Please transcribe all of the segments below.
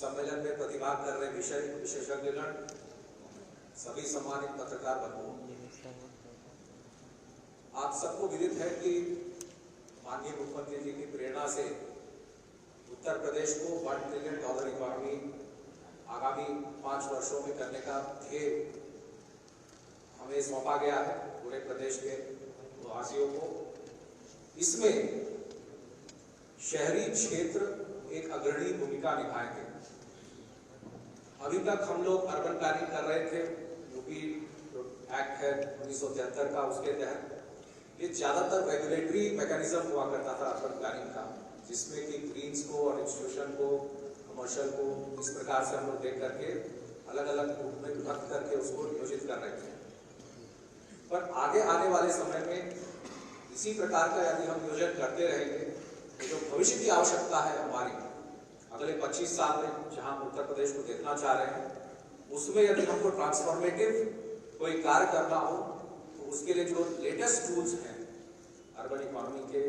सम्मेलन में प्रतिभाग कर रहे विषय विशेषज्ञगण, सभी सम्मानित पत्रकार बंधुओं, आप सबको विदित है कि माननीय मुख्यमंत्री जी की प्रेरणा से उत्तर प्रदेश को $1 ट्रिलियन इकोनॉमी आगामी 5 वर्षों में करने का ध्येय हमें सौंपा गया है पूरे प्रदेश के वासियों को। इसमें शहरी क्षेत्र एक अग्रणी भूमिका निभाएंगे। अभी तक हम लोग अर्बन प्लानिंग कर रहे थे, यूपी एक्ट है 1973 का, उसके तहत ये ज्यादातर रेगुलेटरी मैकेनिज्म हुआ करता था अर्बन प्लानिंग का, जिसमें कि ग्रीन्स को और इंस्टीट्यूशन को, कमर्शियल को इस प्रकार से हम लोग देख करके अलग अलग रूप में विभक्त करके उसको नियोजित कर रहे थे। पर आगे आने वाले समय में इसी प्रकार का यदि हम नियोजन करते रहेंगे तो जो भविष्य की आवश्यकता है हमारी अगले 25 साल में, जहां हम उत्तर प्रदेश को देखना चाह रहे हैं, उसमें यदि हमको ट्रांसफॉर्मेटिव कोई कार्य करना हो तो उसके लिए जो लेटेस्ट टूल्स हैं अर्बन इकोनॉमी के,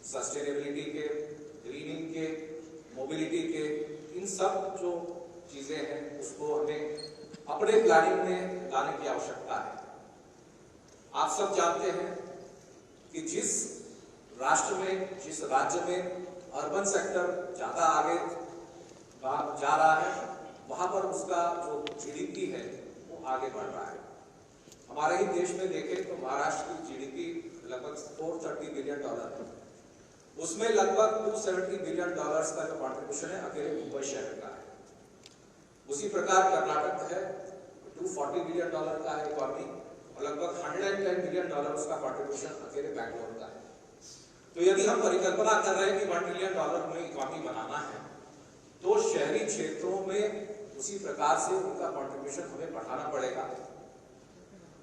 सस्टेनेबिलिटी के, ग्रीनिंग के, मोबिलिटी के, इन सब जो चीजें हैं उसको हमें अपने प्लानिंग में लाने की आवश्यकता है। आप सब जानते हैं कि जिस राष्ट्र में, जिस राज्य में अर्बन सेक्टर ज्यादा आगे जा रहा है, वहां पर उसका जो जीडीपी है वो आगे बढ़ रहा है। हमारे ही देश में देखें तो महाराष्ट्र की जीडीपी लगभग $430 बिलियन है, उसमें लगभग $270 बिलियन का जो कॉन्ट्रीब्यूशन है अकेले मुंबई शहर का है। उसी प्रकार कर्नाटक है, $240 बिलियन का है इकोनॉमी, और लगभग $110 बिलियन उसका कॉन्ट्रीब्यूशन अकेले बैंगलोर का है। तो यदि हम परिकल्पना कर रहे हैं कि $1 ट्रिलियन हमें इकोनॉमी बनाना है, तो शहरी क्षेत्रों में उसी प्रकार से उनका कॉन्ट्रीब्यूशन हमें बढ़ाना पड़ेगा।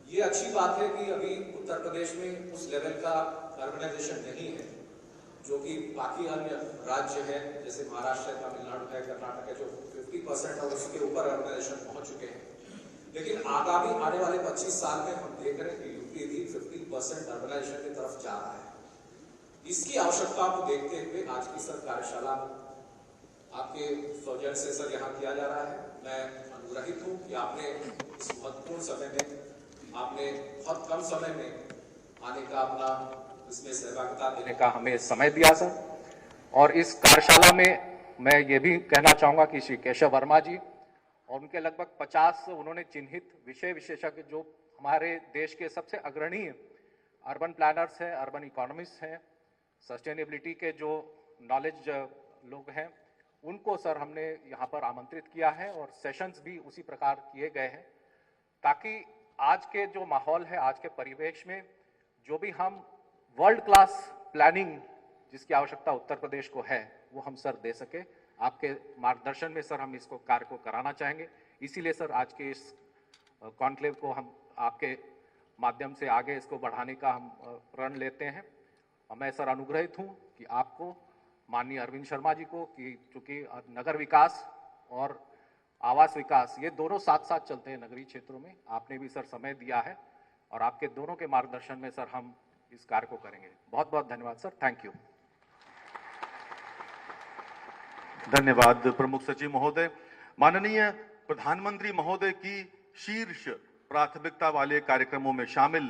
ये अच्छी बात है कि अभी उत्तर प्रदेश में उस लेवल का अर्बनाइजेशन नहीं है जो कि बाकी अन्य राज्य है, जैसे महाराष्ट्र है, तमिलनाडु है, कर्नाटक है, जो 50% और उसके ऊपर अर्बनाइजेशन पहुंच चुके हैं। लेकिन आगामी आने वाले 25 साल में हम देख रहे हैं कि यूपी भी 50% अर्बनाइजेशन की तरफ जा रहा है। इसकी आवश्यकता को देखते हुए आज की सर कार्यशाला आपके सौजन्य से सर यहाँ किया जा रहा है। मैं अनुग्रहित हूँ कि आपने इस महत्वपूर्ण समय में, आपने बहुत कम समय में आने का, अपना इसमें सहभागिता देने का हमें समय दिया सर। और इस कार्यशाला में मैं ये भी कहना चाहूँगा कि श्री केशव वर्मा जी और उनके लगभग 50 उन्होंने चिन्हित विषय विशेषज्ञ जो हमारे देश के सबसे अग्रणी अर्बन प्लानर्स हैं, अर्बन इकोनॉमिस्ट हैं, सस्टेनेबिलिटी के जो नॉलेज लोग हैं, उनको सर हमने यहाँ पर आमंत्रित किया है और सेशंस भी उसी प्रकार किए गए हैं, ताकि आज के जो माहौल है, आज के परिवेश में जो भी हम वर्ल्ड क्लास प्लानिंग जिसकी आवश्यकता उत्तर प्रदेश को है, वो हम सर दे सके। आपके मार्गदर्शन में सर हम इसको कार्य को कराना चाहेंगे। इसीलिए सर आज के इस कॉन्क्लेव को हम आपके माध्यम से आगे इसको बढ़ाने का हम प्रण लेते हैं। और मैं सर अनुग्रहित हूँ कि आपको, माननीय अरविंद शर्मा जी को, कि चूंकि नगर विकास और आवास विकास ये दोनों साथ साथ चलते हैं नगरीय क्षेत्रों में, आपने भी सर समय दिया है और आपके दोनों के मार्गदर्शन में सर हम इस कार्य को करेंगे। बहुत बहुत धन्यवाद सर, थैंक यू। धन्यवाद प्रमुख सचिव महोदय। माननीय प्रधानमंत्री महोदय की शीर्ष प्राथमिकता वाले कार्यक्रमों में शामिल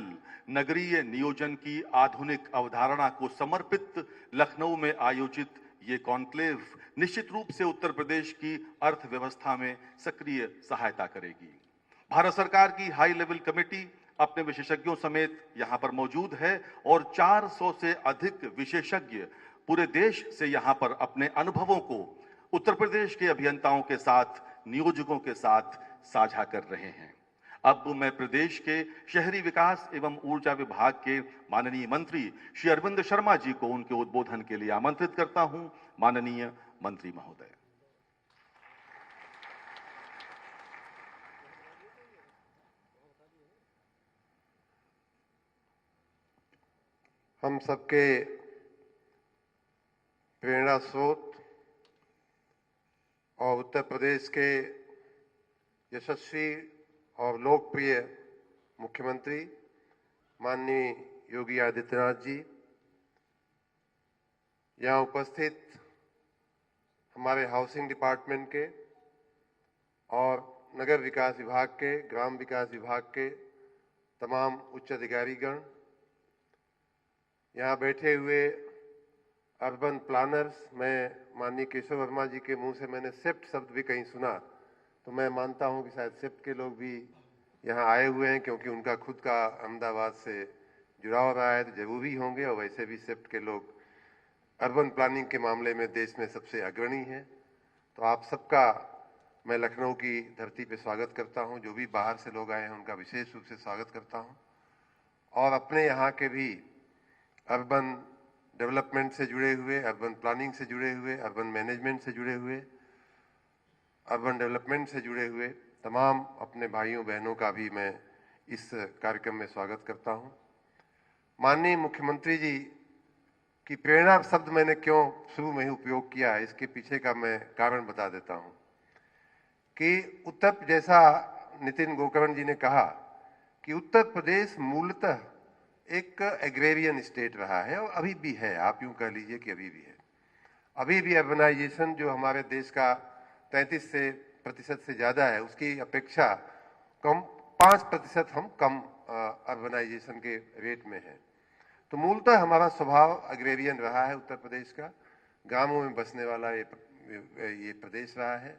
नगरीय नियोजन की आधुनिक अवधारणा को समर्पित लखनऊ में आयोजित ये कॉन्क्लेव निश्चित रूप से उत्तर प्रदेश की अर्थव्यवस्था में सक्रिय सहायता करेगी। भारत सरकार की हाई लेवल कमेटी अपने विशेषज्ञों समेत यहां पर मौजूद है और 400 से अधिक विशेषज्ञ पूरे देश से यहां पर अपने अनुभवों को उत्तर प्रदेश के अभियंताओं के साथ, नियोजकों के साथ साझा कर रहे हैं। अब मैं प्रदेश के शहरी विकास एवं ऊर्जा विभाग के माननीय मंत्री श्री अरविंद शर्मा जी को उनके उद्बोधन के लिए आमंत्रित करता हूं। माननीय मंत्री महोदय। हम सबके प्रेरणा स्रोत और उत्तर प्रदेश के यशस्वी और लोकप्रिय मुख्यमंत्री माननीय योगी आदित्यनाथ जी, यहाँ उपस्थित हमारे हाउसिंग डिपार्टमेंट के और नगर विकास विभाग के, ग्राम विकास विभाग के तमाम उच्च अधिकारीगण, यहाँ बैठे हुए अर्बन प्लानर्स, मैं माननीय केशव वर्मा जी के मुंह से मैंने शिफ्ट शब्द भी कहीं सुना, तो मैं मानता हूं कि शायद शिफ्ट के लोग भी यहाँ आए हुए हैं, क्योंकि उनका खुद का अहमदाबाद से जुड़ाव रहा है, तो जरूरी होंगे। और वैसे भी शिफ्ट के लोग अर्बन प्लानिंग के मामले में देश में सबसे अग्रणी हैं। तो आप सबका मैं लखनऊ की धरती पे स्वागत करता हूं। जो भी बाहर से लोग आए हैं उनका विशेष रूप से स्वागत करता हूं, और अपने यहाँ के भी अर्बन डेवलपमेंट से जुड़े हुए, अर्बन प्लानिंग से जुड़े हुए, अर्बन मैनेजमेंट से जुड़े हुए, अर्बन डेवलपमेंट से जुड़े हुए तमाम अपने भाइयों बहनों का भी मैं इस कार्यक्रम में स्वागत करता हूं। माननीय मुख्यमंत्री जी की प्रेरणा शब्द मैंने क्यों शुरू में ही उपयोग किया है, इसके पीछे का मैं कारण बता देता हूं कि उत्तर, जैसा नितिन गोकर्ण जी ने कहा कि उत्तर प्रदेश मूलतः एक एग्रेरियन स्टेट रहा है और अभी भी है। आप यूं कह लीजिए कि अभी भी है। अभी भी अर्बनाइजेशन जो हमारे देश का 33% से ज़्यादा है, उसकी अपेक्षा कम 5% हम कम अर्बनाइजेशन के रेट में है। तो मूलतः हमारा स्वभाव एग्रेरियन रहा है उत्तर प्रदेश का, गांवों में बसने वाला ये प्रदेश रहा है।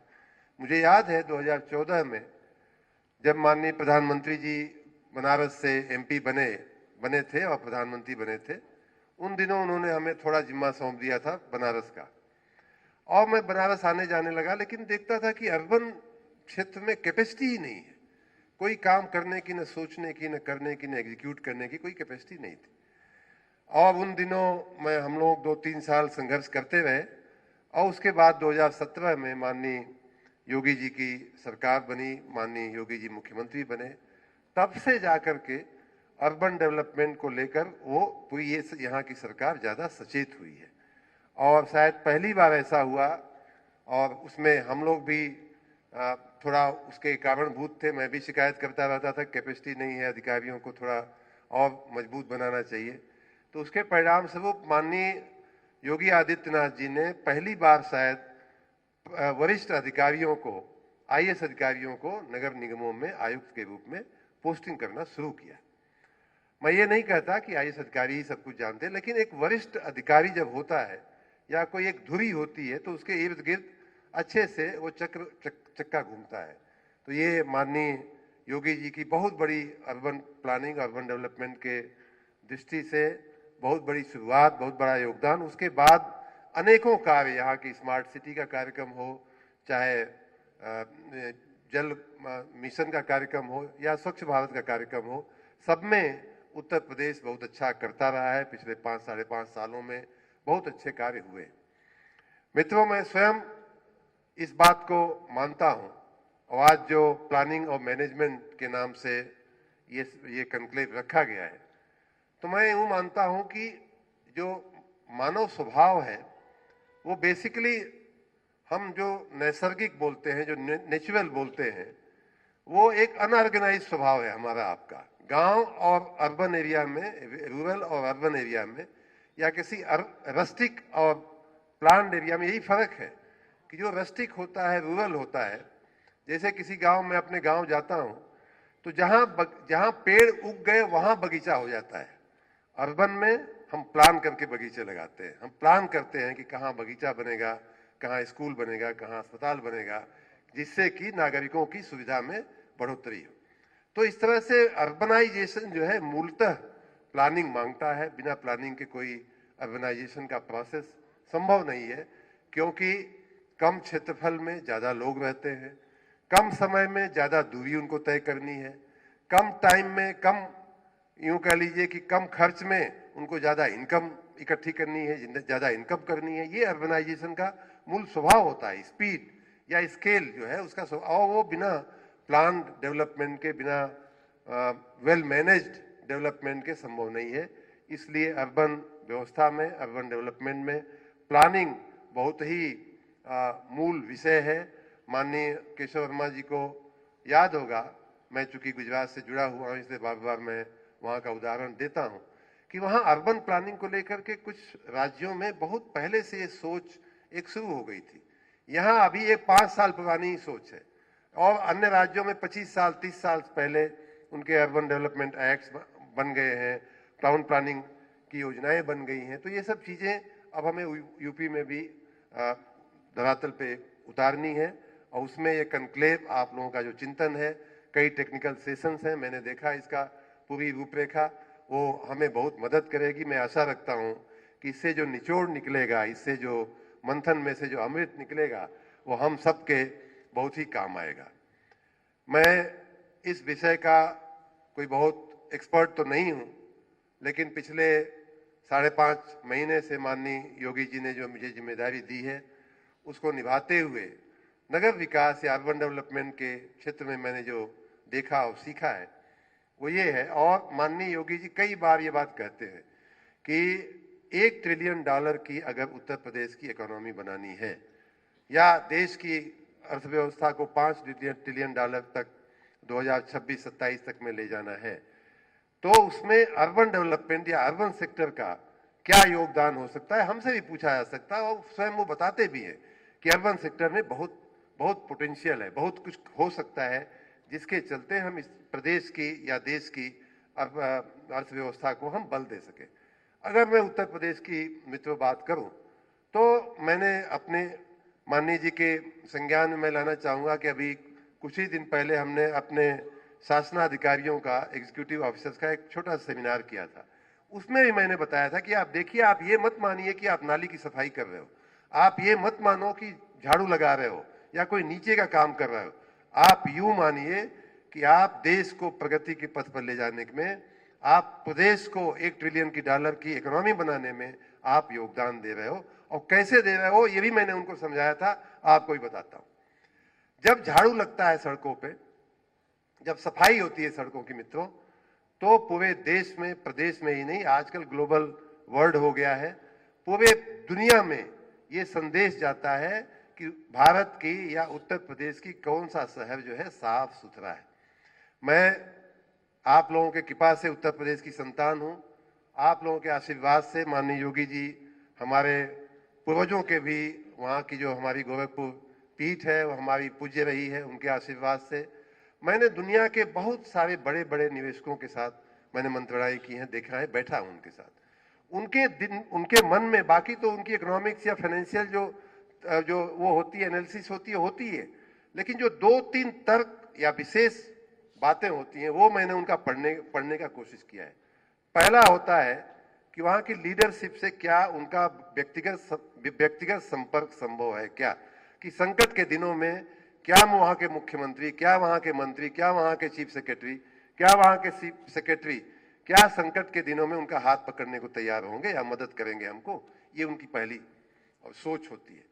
मुझे याद है 2014 में जब माननीय प्रधानमंत्री जी बनारस से एमपी बने थे और प्रधानमंत्री बने थे, उन दिनों उन्होंने हमें थोड़ा जिम्मा सौंप दिया था बनारस का, और मैं बनारस आने जाने लगा, लेकिन देखता था कि अर्बन क्षेत्र में कैपेसिटी ही नहीं है। कोई काम करने की, न सोचने की, न करने की, न एग्जीक्यूट करने की कोई कैपेसिटी नहीं थी। और उन दिनों हम लोग 2-3 साल संघर्ष करते रहे, और उसके बाद 2017 में माननीय योगी जी की सरकार बनी, माननीय योगी जी मुख्यमंत्री बने, तब से जाकर के अर्बन डेवलपमेंट को लेकर वो पूरी ये यहाँ की सरकार ज़्यादा सचेत हुई है। और शायद पहली बार ऐसा हुआ, और उसमें हम लोग भी थोड़ा उसके कारणभूत थे। मैं भी शिकायत करता रहता था कैपेसिटी नहीं है, अधिकारियों को थोड़ा और मजबूत बनाना चाहिए। तो उसके परिणाम स्वरूप माननीय योगी आदित्यनाथ जी ने पहली बार शायद वरिष्ठ अधिकारियों को, आईएएस अधिकारियों को नगर निगमों में आयुक्त के रूप में पोस्टिंग करना शुरू किया। मैं ये नहीं कहता कि आईएएस अधिकारी ही सब कुछ जानते हैं, लेकिन एक वरिष्ठ अधिकारी जब होता है या कोई एक धुरी होती है तो उसके इर्द गिर्द अच्छे से वो चक्का घूमता है। तो ये माननीय योगी जी की बहुत बड़ी अर्बन प्लानिंग, अर्बन डेवलपमेंट के दृष्टि से बहुत बड़ी शुरुआत, बहुत बड़ा योगदान। उसके बाद अनेकों कार्य, यहाँ की स्मार्ट सिटी का कार्यक्रम हो, चाहे जल मिशन का कार्यक्रम हो या स्वच्छ भारत का कार्यक्रम हो, सब में उत्तर प्रदेश बहुत अच्छा करता रहा है। पिछले 5-5.5 सालों में बहुत अच्छे कार्य हुए। मित्रों, मैं स्वयं इस बात को मानता हूं, और आज जो प्लानिंग और मैनेजमेंट के नाम से ये कॉन्क्लेव रखा गया है, तो मैं यूं मानता हूं कि जो मानव स्वभाव है वो बेसिकली हम जो नैसर्गिक बोलते हैं, जो नेचुरल बोलते हैं, वो एक अनऑर्गेनाइज स्वभाव है हमारा आपका। गांव और अर्बन एरिया में, रूरल और अर्बन एरिया में, या किसी रस्टिक और प्लान्ड एरिया में यही फर्क है कि जो रस्टिक होता है, रूरल होता है, जैसे किसी गांव में, अपने गांव जाता हूं तो जहां पेड़ उग गए वहां बगीचा हो जाता है। अर्बन में हम प्लान करके बगीचे लगाते हैं, हम प्लान करते हैं कि कहाँ बगीचा बनेगा, कहाँ स्कूल बनेगा, कहाँ अस्पताल बनेगा, जिससे कि नागरिकों की सुविधा में बढ़ोतरी हो। तो इस तरह से अर्बनाइजेशन जो है मूलतः प्लानिंग मांगता है। बिना प्लानिंग के कोई अर्बनाइजेशन का प्रोसेस संभव नहीं है, क्योंकि कम क्षेत्रफल में ज़्यादा लोग रहते हैं, कम समय में ज़्यादा दूरी उनको तय करनी है, कम टाइम में, कम यूं कह लीजिए कि कम खर्च में उनको ज़्यादा इनकम इकट्ठी करनी है, ज़्यादा इनकम करनी है। ये अर्बनाइजेशन का मूल स्वभाव होता है। स्पीड या स्केल जो है उसका स्वभाव, और वो बिना प्लान डेवलपमेंट के, बिना वेल मैनेज्ड डेवलपमेंट के संभव नहीं है। इसलिए अर्बन व्यवस्था में, अर्बन डेवलपमेंट में प्लानिंग बहुत ही मूल विषय है। माननीय केशव वर्मा जी को याद होगा, मैं चूंकि गुजरात से जुड़ा हुआ हूँ इसलिए बार बार मैं वहाँ का उदाहरण देता हूँ कि वहाँ अर्बन प्लानिंग को लेकर के कुछ राज्यों में बहुत पहले से ये सोच एक शुरू हो गई थी यहाँ अभी एक 5 साल पुरानी सोच है और अन्य राज्यों में 25 साल 30 साल पहले उनके अर्बन डेवलपमेंट एक्ट्स बन गए हैं, टाउन प्लानिंग की योजनाएं बन गई हैं। तो ये सब चीज़ें अब हमें यूपी में भी धरातल पे उतारनी है और उसमें ये कन्क्लेव आप लोगों का जो चिंतन है, कई टेक्निकल सेशंस हैं, मैंने देखा इसका पूरी रूपरेखा, वो हमें बहुत मदद करेगी। मैं आशा रखता हूँ कि इससे जो निचोड़ निकलेगा, इससे जो मंथन में से जो अमृत निकलेगा, वो हम सबके बहुत ही काम आएगा। मैं इस विषय का कोई बहुत एक्सपर्ट तो नहीं हूँ, लेकिन पिछले 5.5 महीने से माननीय योगी जी ने जो मुझे जिम्मेदारी दी है, उसको निभाते हुए नगर विकास या अर्बन डेवलपमेंट के क्षेत्र में मैंने जो देखा और सीखा है वो ये है। और माननीय योगी जी कई बार ये बात कहते हैं कि $1 ट्रिलियन की अगर उत्तर प्रदेश की इकोनॉमी बनानी है या देश की अर्थव्यवस्था को $5 ट्रिलियन तक 2026-27 तक में ले जाना है, तो उसमें अर्बन डेवलपमेंट या अर्बन सेक्टर का क्या योगदान हो सकता है, हमसे भी पूछा जा सकता है। और स्वयं वो बताते भी हैं कि अर्बन सेक्टर में बहुत बहुत पोटेंशियल है, बहुत कुछ हो सकता है, जिसके चलते हम इस प्रदेश की या देश की अर्थव्यवस्था को हम बल दे सके। अगर मैं उत्तर प्रदेश की मित्रों बात करूं, तो मैंने अपने माननीय जी के संज्ञान में मैं लाना चाहूँगा कि अभी कुछ ही दिन पहले हमने अपने शासनाधिकारियों का, एग्जीक्यूटिव ऑफिसर्स का एक छोटा सेमिनार किया था। उसमें भी मैंने बताया था कि आप देखिए, आप ये मत मानिए कि आप नाली की सफाई कर रहे हो, आप ये मत मानो कि झाड़ू लगा रहे हो या कोई नीचे का काम कर रहे हो। आप यूं मानिए कि आप देश को प्रगति के पथ पर ले जाने में, आप प्रदेश को $1 ट्रिलियन की इकोनॉमी बनाने में आप योगदान दे रहे हो। और कैसे दे रहे हो ये भी मैंने उनको समझाया था, आपको भी बताता हूं। जब झाड़ू लगता है सड़कों पे, जब सफाई होती है सड़कों की मित्रों, तो पूरे देश में, प्रदेश में ही नहीं, आजकल ग्लोबल वर्ल्ड हो गया है, पूरे दुनिया में ये संदेश जाता है कि भारत की या उत्तर प्रदेश की कौन सा शहर जो है साफ सुथरा है। मैं आप लोगों के कृपा से उत्तर प्रदेश की संतान हूं, आप लोगों के आशीर्वाद से, माननीय योगी जी हमारे पूर्वजों के भी, वहाँ की जो हमारी गोरखपुर पीठ है वो हमारी पूज्य रही है, उनके आशीर्वाद से मैंने दुनिया के बहुत सारे बड़े बड़े निवेशकों के साथ मैंने मंत्रणाएं की हैं, देखा है, बैठा हूं उनके साथ। उनके मन में, बाकी तो उनकी इकोनॉमिक्स या फाइनेंशियल जो वो होती है, एनालिसिस होती है, लेकिन जो 2-3 तर्क या विशेष बातें होती हैं वो मैंने उनका पढ़ने का कोशिश किया है। पहला होता है कि वहां की लीडरशिप से क्या उनका व्यक्तिगत संपर्क संभव है क्या, कि संकट के दिनों में क्या वहां के मुख्यमंत्री, क्या वहां के मंत्री, क्या वहां के चीफ सेक्रेटरी, क्या वहां के सेक्रेटरी, क्या संकट के दिनों में उनका हाथ पकड़ने को तैयार होंगे या मदद करेंगे हमको। ये उनकी पहली सोच होती है।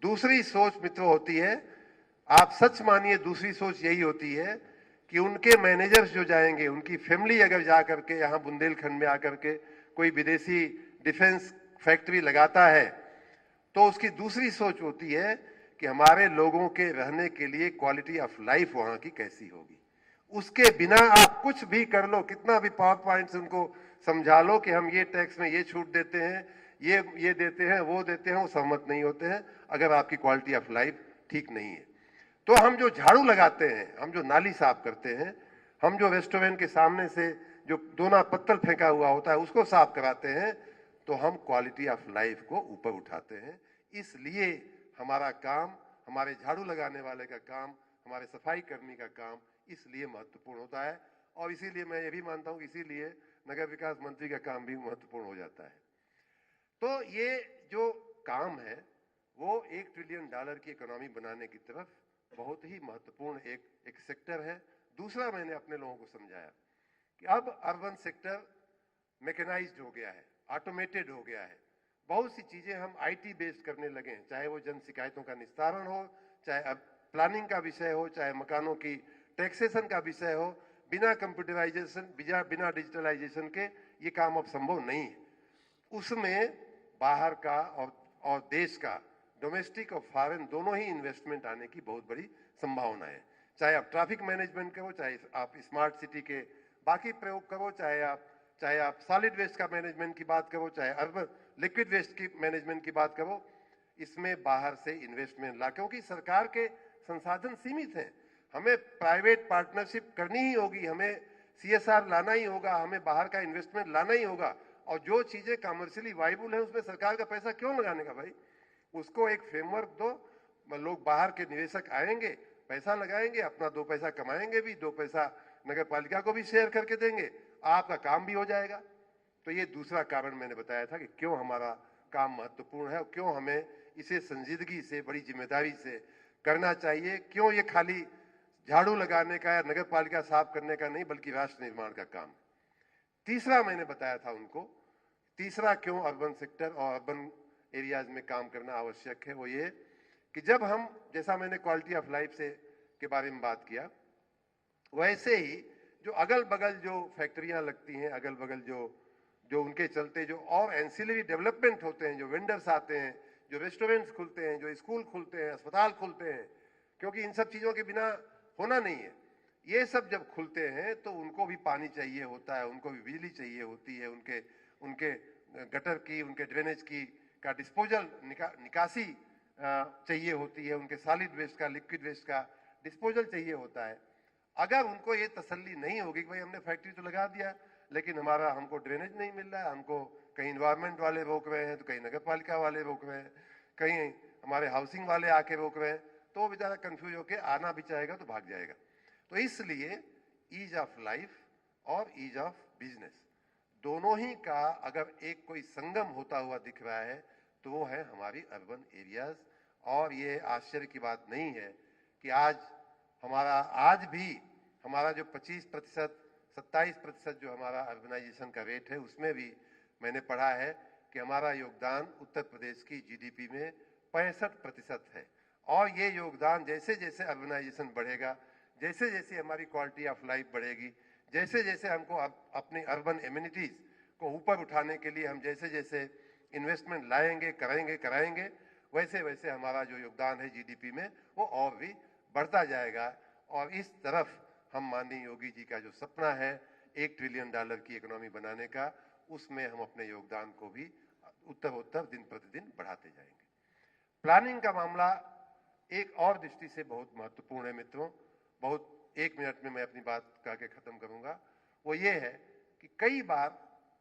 दूसरी सोच मित्रों होती है, आप सच मानिए, दूसरी सोच यही होती है कि उनके मैनेजर्स जो जाएंगे, उनकी फैमिली अगर जा करके यहाँ बुंदेलखंड में आकर के कोई विदेशी डिफेंस फैक्ट्री लगाता है, तो उसकी दूसरी सोच होती है कि हमारे लोगों के रहने के लिए क्वालिटी ऑफ लाइफ वहां की कैसी होगी। उसके बिना आप कुछ भी कर लो, कितना भी पावर पॉइंट से उनको समझा लो कि हम ये टैक्स में ये छूट देते हैं, ये देते हैं, वो देते हैं, वो सहमत नहीं होते हैं अगर आपकी क्वालिटी ऑफ लाइफ ठीक नहीं है। तो हम जो झाड़ू लगाते हैं, हम जो नाली साफ करते हैं, हम जो रेस्टोरेंट के सामने से जो दोना पत्तल फेंका हुआ होता है उसको साफ कराते हैं, तो हम क्वालिटी ऑफ लाइफ को ऊपर उठाते हैं। इसलिए हमारा काम, हमारे झाड़ू लगाने वाले का काम, हमारे सफाई कर्मी का काम इसलिए महत्वपूर्ण होता है। और इसीलिए मैं ये भी मानता हूं, इसीलिए नगर विकास मंत्री का काम भी महत्वपूर्ण हो जाता है। तो ये जो काम है वो $1 ट्रिलियन की इकोनॉमी बनाने की तरफ बहुत ही महत्वपूर्ण एक सेक्टर है। दूसरा, मैंने अपने लोगों को समझाया कि अब अर्बन सेक्टर मैकेनाइज्ड हो गया है, ऑटोमेटेड हो गया है। बहुत सी चीजें हम IT बेस्ड करने लगे हैं, चाहे वो जन शिकायतों का निस्तारण हो, चाहे अब प्लानिंग का विषय हो, चाहे मकानों की टैक्सेशन का विषय हो। बिना कंप्यूटराइजेशन, बिना डिजिटलाइजेशन के ये काम अब संभव नहीं है। उसमें बाहर का और देश का, डोमेस्टिक और फॉरेन दोनों ही इन्वेस्टमेंट आने की बहुत बड़ी संभावना है। चाहे आप ट्रैफिक मैनेजमेंट करो, चाहे आप स्मार्ट सिटी के बाकी प्रयोग करो, चाहे आप सॉलिड वेस्ट का मैनेजमेंट की बात करो, चाहे अर्बन लिक्विड वेस्ट की मैनेजमेंट की बात करो, इसमें बाहर से इन्वेस्टमेंट ला, क्योंकि सरकार के संसाधन सीमित हैं। हमें प्राइवेट पार्टनरशिप करनी ही होगी, हमें CSR लाना ही होगा, हमें बाहर का इन्वेस्टमेंट लाना ही होगा। और जो चीजें कमर्शियली वाइबल है उसमें सरकार का पैसा क्यों लगाने का भाई? उसको एक फ्रेमवर्क दो, लोग बाहर के निवेशक आएंगे, पैसा लगाएंगे, अपना 2 पैसा कमाएंगे भी, 2 पैसा नगर पालिका को भी शेयर करके देंगे, आपका काम भी हो जाएगा। तो ये दूसरा कारण मैंने बताया था कि क्यों हमारा काम महत्वपूर्ण है और क्यों हमें इसे संजीदगी से, बड़ी जिम्मेदारी से करना चाहिए। क्यों ये खाली झाड़ू लगाने का या नगर पालिका साफ करने का नहीं, बल्कि राष्ट्र निर्माण का काम है। तीसरा मैंने बताया था उनको, तीसरा क्यों अर्बन सेक्टर और अर्बन एरियाज में काम करना आवश्यक है, वो ये कि जब हम, जैसा मैंने क्वालिटी ऑफ लाइफ से के बारे में बात किया, वैसे ही जो अगल बगल जो फैक्ट्रियां लगती हैं, अगल बगल जो उनके चलते जो और एंसिलरी डेवलपमेंट होते हैं, जो वेंडर्स आते हैं, जो रेस्टोरेंट्स खुलते हैं, जो स्कूल खुलते हैं, अस्पताल खुलते हैं, क्योंकि इन सब चीज़ों के बिना होना नहीं है। ये सब जब खुलते हैं तो उनको भी पानी चाहिए होता है, उनको भी बिजली चाहिए होती है, उनके गटर की, उनके ड्रेनेज की का डिस्पोजल निकासी चाहिए होती है, उनके सॉलिड वेस्ट का, लिक्विड वेस्ट का डिस्पोजल चाहिए होता है। अगर उनको ये तसल्ली नहीं होगी कि भाई हमने फैक्ट्री तो लगा दिया लेकिन हमको ड्रेनेज नहीं मिल रहा है, हमको कहीं इन्वायरमेंट वाले रोक रहे हैं, तो कहीं नगर पालिका वाले रोक रहे हैं, कहीं हमारे हाउसिंग वाले आके रोक रहे हैं, तो वो बेचारा कंफ्यूज होकर आना भी चाहेगा तो भाग जाएगा। तो इसलिए ईज ऑफ लाइफ और ईज ऑफ बिजनेस दोनों ही का अगर एक कोई संगम होता हुआ दिख रहा है तो वो है हमारी अर्बन एरियाज। और ये आश्चर्य की बात नहीं है कि आज भी हमारा जो 25%, 27% जो हमारा अर्बनाइजेशन का रेट है, उसमें भी मैंने पढ़ा है कि हमारा योगदान उत्तर प्रदेश की GDP में 65% है। और ये योगदान जैसे जैसे अर्बनाइजेशन बढ़ेगा, जैसे जैसे हमारी क्वालिटी ऑफ लाइफ बढ़ेगी, जैसे जैसे हमको अपनी अर्बन एमिनिटीज को ऊपर उठाने के लिए हम जैसे जैसे इन्वेस्टमेंट लाएंगे, कराएंगे, वैसे वैसे हमारा जो योगदान है GDP में वो और भी बढ़ता जाएगा। और इस तरफ हम माननीय योगी जी का जो सपना है $1 ट्रिलियन की इकोनॉमी बनाने का, उसमें हम अपने योगदान को भी उत्तर दिन प्रतिदिन बढ़ाते जाएंगे। प्लानिंग का मामला एक और दृष्टि से बहुत महत्वपूर्ण है मित्रों। बहुत 1 मिनट में मैं अपनी बात कह के खत्म करूंगा। वो ये है कि कई बार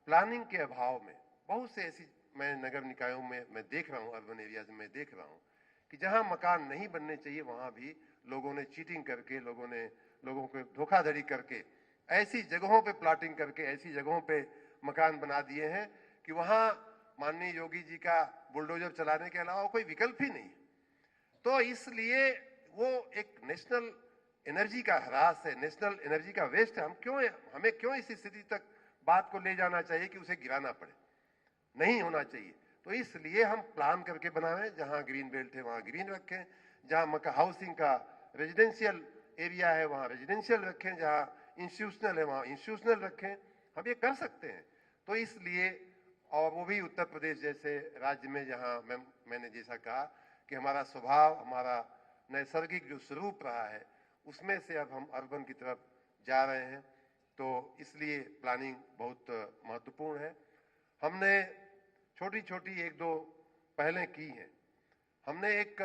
प्लानिंग के अभाव में बहुत से ऐसी, मैं नगर निकायों में मैं देख रहा हूँ, अर्बन एरियाज में देख रहा हूँ कि जहां मकान नहीं बनने चाहिए वहां भी लोगों ने चीटिंग करके, लोगों को धोखाधड़ी करके, ऐसी जगहों पे प्लाटिंग करके, ऐसी जगहों पे मकान बना दिए हैं कि वहां माननीय योगी जी का बुलडोजर चलाने के अलावा कोई विकल्प ही नहीं। तो इसलिए वो एक नेशनल एनर्जी का ह्रास है, नेशनल एनर्जी का वेस्ट है। हमें क्यों इस स्थिति तक बात को ले जाना चाहिए कि उसे गिराना पड़े? नहीं होना चाहिए। तो इसलिए हम प्लान करके बनाएं, जहां ग्रीन बेल्ट है वहां ग्रीन रखें, जहां हाउसिंग का रेजिडेंशियल एरिया है वहां रेजिडेंशियल रखें, जहां इंस्टीट्यूशनल है वहां इंस्टीट्यूशनल रखें। हम ये कर सकते हैं। तो इसलिए, और वो भी उत्तर प्रदेश जैसे राज्य में जहां मैंने जैसा कहा कि हमारा स्वभाव, हमारा नैसर्गिक जो स्वरूप रहा है, उसमें से अब हम अर्बन की तरफ जा रहे हैं। तो इसलिए प्लानिंग बहुत महत्वपूर्ण है। हमने छोटी छोटी 1-2 पहलें की हैं। हमने एक,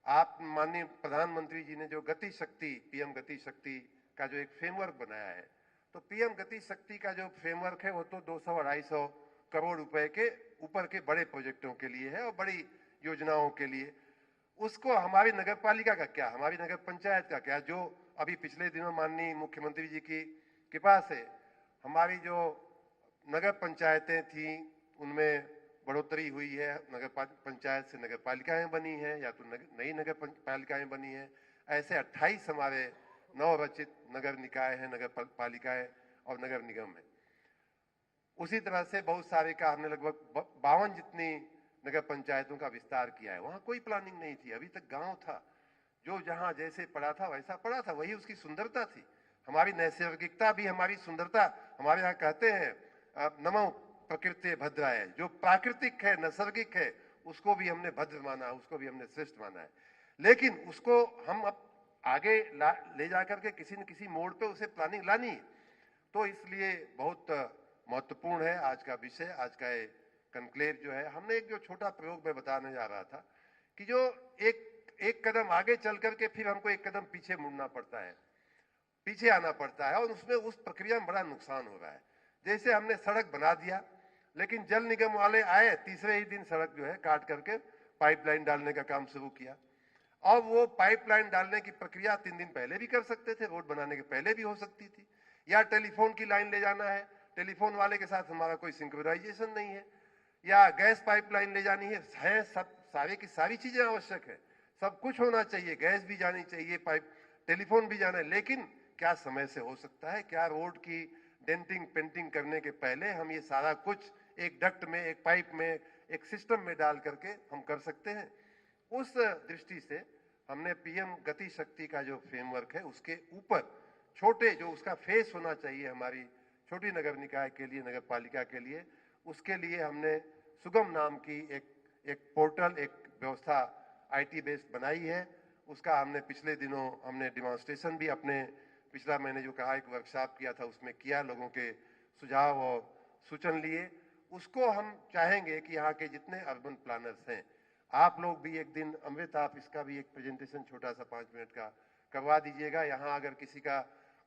आप माननीय प्रधानमंत्री जी ने जो गति शक्ति, PM गति शक्ति का जो एक फ्रेमवर्क बनाया है, तो PM गति शक्ति का जो फ्रेमवर्क है वो तो 200-250 करोड़ रुपए के ऊपर के बड़े प्रोजेक्टों के लिए है और बड़ी योजनाओं के लिए। उसको हमारी नगर पालिका का क्या, हमारी नगर पंचायत का क्या, जो अभी पिछले दिनों माननीय मुख्यमंत्री जी की कृपा से हमारी जो नगर पंचायतें थी उनमें बढ़ोतरी हुई है, नगर पंचायत से नगर पालिकाएं बनी हैं या तो नई नगर पालिकाएं बनी हैं। ऐसे 28 हमारे नवरचित नगर निकाय हैं, नगर पालिकाएं और नगर निगम है। उसी तरह से बहुत सारे का हमने लगभग 52 जितनी नगर पंचायतों का विस्तार किया है। वहां कोई प्लानिंग नहीं थी, अभी तक गांव था, जो जहां जैसे पड़ा था वैसा पड़ा था, वही उसकी सुंदरता थी। हमारी नैसर्गिकता भी हमारी सुंदरता, हमारे यहाँ कहते हैं नमो प्रकृति भद्राय, जो प्राकृतिक है, नैसर्गिक है, उसको भी हमने भद्र माना, उसको भी हमने श्रेष्ठ माना है। लेकिन उसको हम अब आगे ले जाकर के किसी न किसी मोड़ पे उसे प्लानिंग लानी है। तो इसलिए बहुत महत्वपूर्ण है आज का विषय, आज का कन्क्लेव जो है, हमने एक जो छोटा प्रयोग में बताने जा रहा था कि जो एक कदम आगे चल करके फिर हमको एक कदम पीछे मुड़ना पड़ता है, पीछे आना पड़ता है, और उसमें उस प्रक्रिया में बड़ा नुकसान हो रहा है। जैसे हमने सड़क बना दिया, लेकिन जल निगम वाले आए, तीसरे ही दिन सड़क जो है काट करके पाइपलाइन डालने का काम शुरू किया। अब वो पाइपलाइन डालने की प्रक्रिया 3 दिन पहले भी कर सकते थे, रोड बनाने के पहले भी हो सकती थी। या टेलीफोन की लाइन ले जाना है, टेलीफोन वाले के साथ हमारा कोई सिंक्रोनाइजेशन नहीं है, या गैस पाइपलाइन ले जानी है, सब सारे की सारी चीजें आवश्यक है, सब कुछ होना चाहिए, गैस भी जानी चाहिए, पाइप टेलीफोन भी जाना है, लेकिन क्या समय से हो सकता है? क्या रोड की डेंटिंग पेंटिंग करने के पहले हम ये सारा कुछ एक डक्ट में, एक पाइप में, एक सिस्टम में डाल करके हम कर सकते हैं? उस दृष्टि से हमने पीएम गति शक्ति का जो फ्रेमवर्क है, उसके ऊपर छोटे जो उसका फेस होना चाहिए हमारी छोटी नगर निकाय के लिए, नगर पालिका के लिए, उसके लिए हमने सुगम नाम की एक पोर्टल, एक व्यवस्था आईटी बेस्ड बनाई है। उसका हमने पिछले दिनों हमने डिमॉन्स्ट्रेशन भी अपने पिछला मैंने जो कहा एक वर्कशॉप किया था उसमें किया, लोगों के सुझाव और सूचन लिए। उसको हम चाहेंगे कि यहाँ के जितने अर्बन प्लानर्स हैं, आप लोग भी एक दिन, अमृत आप इसका भी एक प्रेजेंटेशन छोटा सा 5 मिनट का करवा दीजिएगा। यहाँ अगर किसी का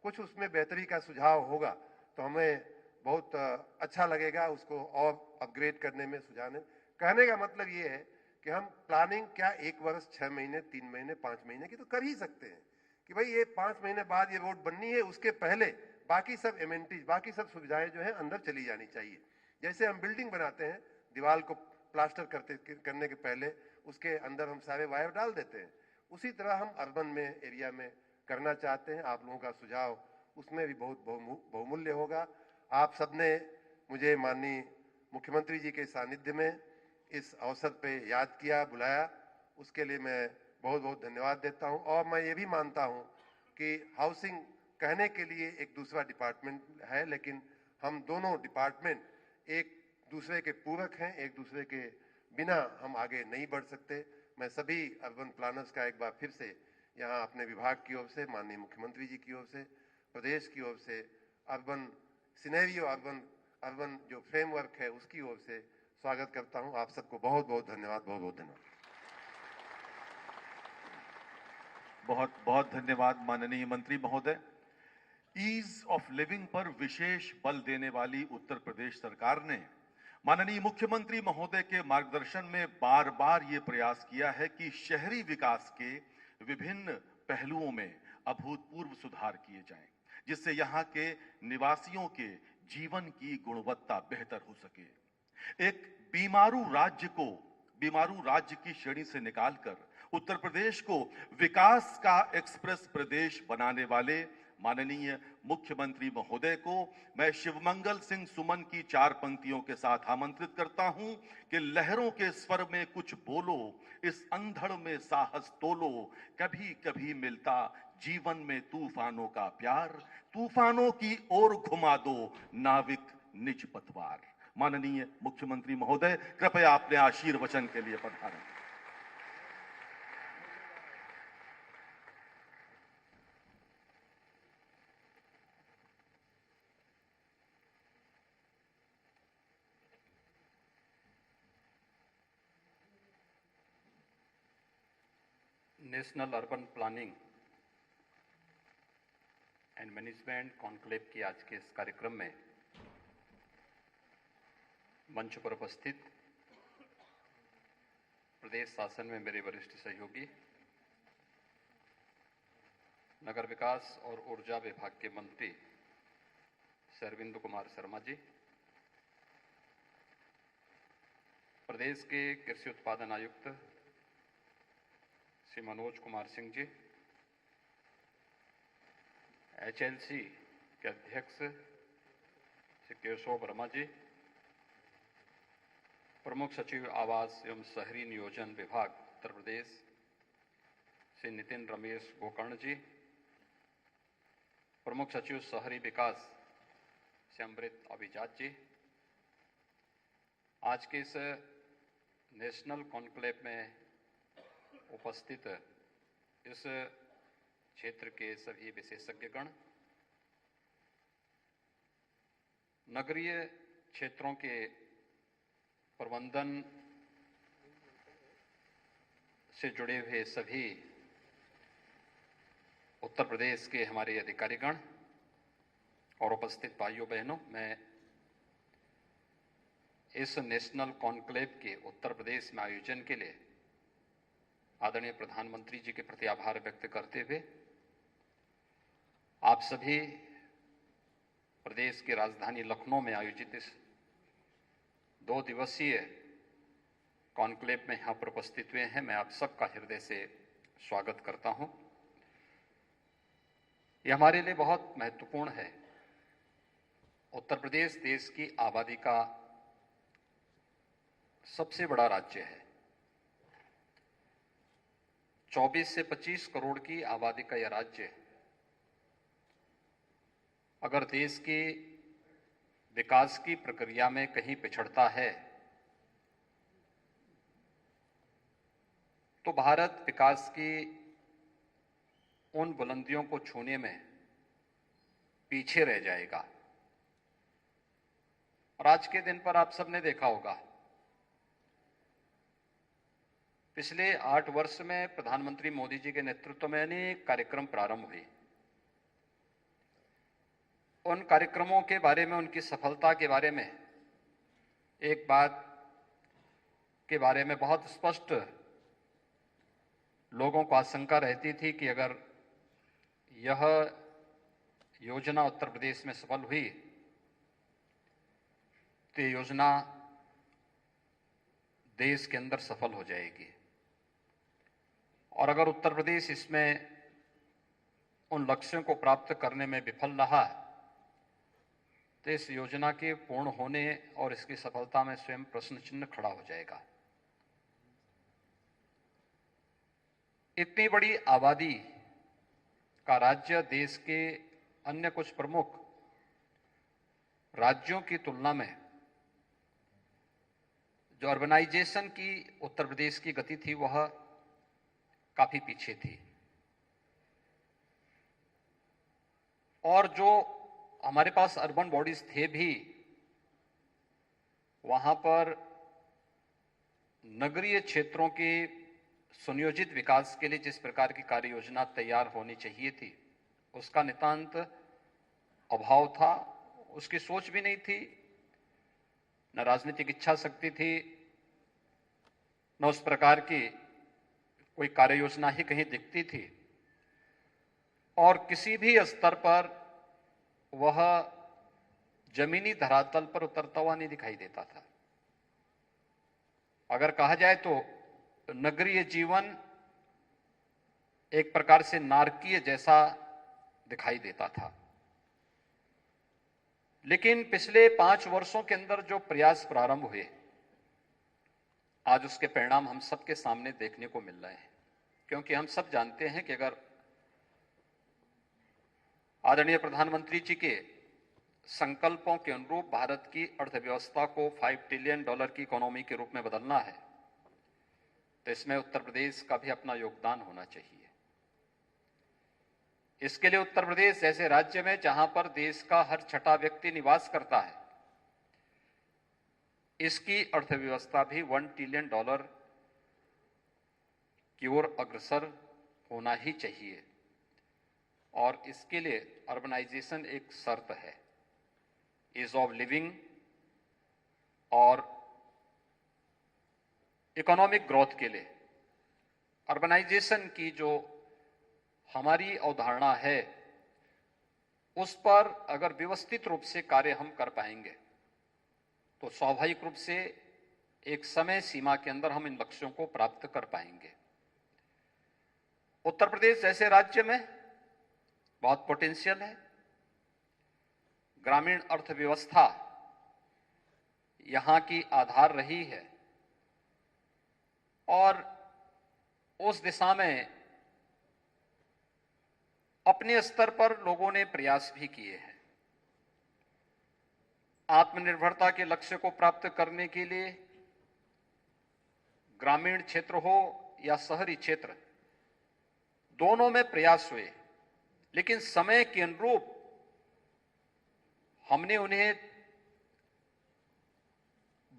कुछ उसमें बेहतरी का सुझाव होगा तो हमें बहुत अच्छा लगेगा उसको और अपग्रेड करने में, सुझाने। कहने का मतलब ये है कि हम प्लानिंग क्या 1 वर्ष, 6 महीने, 3 महीने, 5 महीने की तो कर ही सकते हैं कि भाई ये 5 महीने बाद ये रोड बननी है, उसके पहले बाकी सब एमेनिटीज, बाकी सब सुविधाएं जो है अंदर चली जानी चाहिए। जैसे हम बिल्डिंग बनाते हैं, दीवार को प्लास्टर करने के पहले उसके अंदर हम सारे वायर डाल देते हैं, उसी तरह हम अर्बन में एरिया में करना चाहते हैं। आप लोगों का सुझाव उसमें भी बहुत बहुमूल्य होगा। आप सबने मुझे माननीय मुख्यमंत्री जी के सानिध्य में इस अवसर पे याद किया, बुलाया, उसके लिए मैं बहुत बहुत धन्यवाद देता हूं। और मैं ये भी मानता हूं कि हाउसिंग कहने के लिए एक दूसरा डिपार्टमेंट है, लेकिन हम दोनों डिपार्टमेंट एक दूसरे के पूरक हैं, एक दूसरे के बिना हम आगे नहीं बढ़ सकते। मैं सभी अर्बन प्लानर्स का एक बार फिर से यहाँ अपने विभाग की ओर से, माननीय मुख्यमंत्री जी की ओर से, प्रदेश की ओर से, अर्बन सिनेरियो, अर्बन जो फ्रेमवर्क है उसकी ओर से स्वागत करता हूं। आप सबको बहुत बहुत धन्यवाद, बहुत बहुत धन्यवाद। बहुत बहुत धन्यवाद माननीय मंत्री महोदय। ईज ऑफ लिविंग पर विशेष बल देने वाली उत्तर प्रदेश सरकार ने माननीय मुख्यमंत्री महोदय के मार्गदर्शन में बार बार ये प्रयास किया है कि शहरी विकास के विभिन्न पहलुओं में अभूतपूर्व सुधार किए जाएं, जिससे यहाँ के निवासियों के जीवन की गुणवत्ता बेहतर हो सके। एक बीमारू राज्य की श्रेणी से निकालकर उत्तर प्रदेश को विकास का एक्सप्रेस प्रदेश बनाने वाले माननीय मुख्यमंत्री महोदय को मैं शिवमंगल सिंह सुमन की 4 पंक्तियों के साथ आमंत्रित करता हूं कि लहरों के स्वर में कुछ बोलो, इस अंधड़ में साहस तोलो, कभी कभी मिलता जीवन में तूफानों का प्यार, तूफानों की ओर घुमा दो नाविक निज पतवार। माननीय मुख्यमंत्री महोदय, कृपया अपने आशीर्वचन के लिए पधारें। National urban planning and management conclave की आज के इस कार्यक्रम में मंच पर उपस्थित प्रदेश शासन में मेरे वरिष्ठ सहयोगी, नगर विकास और ऊर्जा विभाग के मंत्री श्री अरविंद कुमार शर्मा जी, प्रदेश के कृषि उत्पादन आयुक्त श्री मनोज कुमार सिंह जी, एचएलसी के अध्यक्ष श्री केशव वर्मा जी, प्रमुख सचिव आवास एवं शहरी नियोजन विभाग उत्तर प्रदेश श्री नितिन रमेश गोकर्ण जी, प्रमुख सचिव शहरी विकास श्री अमृत अभिजात जी, आज के इस नेशनल कॉन्क्लेव में उपस्थित इस क्षेत्र के सभी विशेषज्ञगण, नगरीय क्षेत्रों के प्रबंधन से जुड़े हुए सभी उत्तर प्रदेश के हमारे अधिकारीगण और उपस्थित भाइयों बहनों, मैं इस नेशनल कॉन्क्लेव के उत्तर प्रदेश में आयोजन के लिए आदरणीय प्रधानमंत्री जी के प्रति आभार व्यक्त करते हुए आप सभी प्रदेश की राजधानी लखनऊ में आयोजित इस 2 दिवसीय कॉन्क्लेव में यहाँ पर उपस्थित हुए हैं, मैं आप सबका हृदय से स्वागत करता हूँ। यह हमारे लिए बहुत महत्वपूर्ण है। उत्तर प्रदेश देश की आबादी का सबसे बड़ा राज्य है। 24 से 25 करोड़ की आबादी का यह राज्य अगर देश की विकास की प्रक्रिया में कहीं पिछड़ता है तो भारत विकास की उन बुलंदियों को छूने में पीछे रह जाएगा। और आज के दिन पर आप सबने देखा होगा, पिछले 8 वर्ष में प्रधानमंत्री मोदी जी के नेतृत्व में अनेक कार्यक्रम प्रारंभ हुए। उन कार्यक्रमों के बारे में, उनकी सफलता के बारे में एक बात के बारे में बहुत स्पष्ट लोगों को आशंका रहती थी कि अगर यह योजना उत्तर प्रदेश में सफल हुई तो ये योजना देश के अंदर सफल हो जाएगी, और अगर उत्तर प्रदेश इसमें उन लक्ष्यों को प्राप्त करने में विफल रहा तो इस योजना के पूर्ण होने और इसकी सफलता में स्वयं प्रश्न चिन्ह खड़ा हो जाएगा। इतनी बड़ी आबादी का राज्य देश के अन्य कुछ प्रमुख राज्यों की तुलना में जो अर्बनाइजेशन की उत्तर प्रदेश की गति थी वह काफी पीछे थी, और जो हमारे पास अर्बन बॉडीज थे भी वहां पर नगरीय क्षेत्रों के सुनियोजित विकास के लिए जिस प्रकार की कार्य योजना तैयार होनी चाहिए थी उसका नितांत अभाव था। उसकी सोच भी नहीं थी, न राजनीतिक इच्छा शक्ति थी, न उस प्रकार की कोई कार्य योजना ही कहीं दिखती थी, और किसी भी स्तर पर वह जमीनी धरातल पर उतरता हुआ नहीं दिखाई देता था। अगर कहा जाए तो नगरीय जीवन एक प्रकार से नारकीय जैसा दिखाई देता था। लेकिन पिछले 5 वर्षों के अंदर जो प्रयास प्रारंभ हुए, आज उसके परिणाम हम सबके सामने देखने को मिल रहे हैं। क्योंकि हम सब जानते हैं कि अगर आदरणीय प्रधानमंत्री जी के संकल्पों के अनुरूप भारत की अर्थव्यवस्था को $5 ट्रिलियन की इकोनॉमी के रूप में बदलना है तो इसमें उत्तर प्रदेश का भी अपना योगदान होना चाहिए। इसके लिए उत्तर प्रदेश जैसे राज्य में जहां पर देश का हर छठा व्यक्ति निवास करता है, इसकी अर्थव्यवस्था भी $1 ट्रिलियन की ओर अग्रसर होना ही चाहिए, और इसके लिए अर्बनाइजेशन एक शर्त है। ईज ऑफ लिविंग और इकोनॉमिक ग्रोथ के लिए अर्बनाइजेशन की जो हमारी अवधारणा है उस पर अगर व्यवस्थित रूप से कार्य हम कर पाएंगे तो स्वाभाविक रूप से एक समय सीमा के अंदर हम इन लक्ष्यों को प्राप्त कर पाएंगे। उत्तर प्रदेश जैसे राज्य में बहुत पोटेंशियल है। ग्रामीण अर्थव्यवस्था यहां की आधार रही है, और उस दिशा में अपने स्तर पर लोगों ने प्रयास भी किए हैं। आत्मनिर्भरता के लक्ष्य को प्राप्त करने के लिए ग्रामीण क्षेत्र हो या शहरी क्षेत्र, दोनों में प्रयास हुए, लेकिन समय के अनुरूप हमने उन्हें